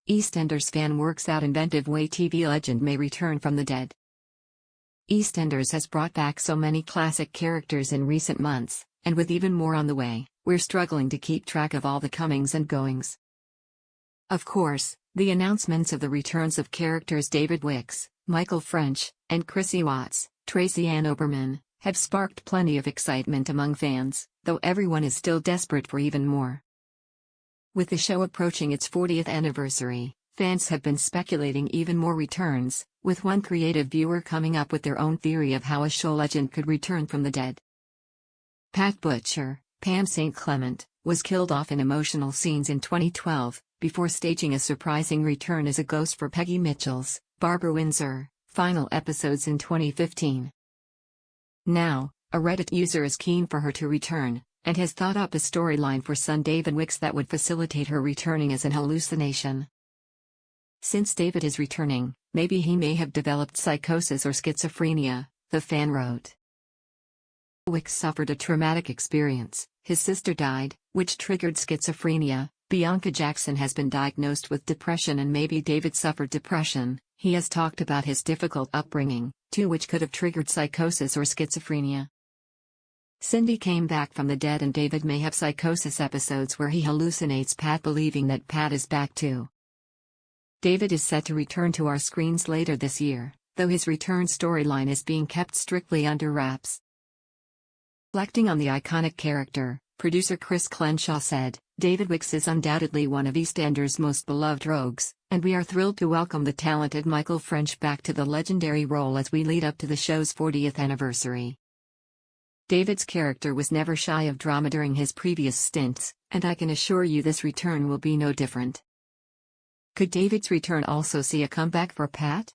EastEnders fan works out inventive way TV legend may return from the dead. EastEnders has brought back so many classic characters in recent months, and with even more on the way, we're struggling to keep track of all the comings and goings. Of course, the announcements of the returns of characters David Wicks, Michael French, and Chrissy Watts, Tracy Ann Oberman, have sparked plenty of excitement among fans, though everyone is still desperate for even more. With the show approaching its 40th anniversary, fans have been speculating even more returns, with one creative viewer coming up with their own theory of how a show legend could return from the dead. Pat Butcher, Pam St. Clement, was killed off in emotional scenes in 2012, before staging a surprising return as a ghost for Peggy Mitchell's Barbara Windsor final episodes in 2015. Now, a Reddit user is keen for her to return, and has thought up a storyline for son David Wicks that would facilitate her returning as an hallucination. Since David is returning, maybe he may have developed psychosis or schizophrenia, the fan wrote. Wicks suffered a traumatic experience. His sister died, which triggered schizophrenia. Bianca Jackson has been diagnosed with depression, and maybe David suffered depression. He has talked about his difficult upbringing, too, which could have triggered psychosis or schizophrenia. Cindy came back from the dead, and David may have psychosis episodes where he hallucinates Pat, believing that Pat is back too. David is set to return to our screens later this year, though his return storyline is being kept strictly under wraps. Reflecting on the iconic character, producer Chris Clenshaw said, "David Wicks is undoubtedly one of EastEnders' most beloved rogues, and we are thrilled to welcome the talented Michael French back to the legendary role as we lead up to the show's 40th anniversary." David's character was never shy of drama during his previous stints, and I can assure you this return will be no different. Could David's return also see a comeback for Pat?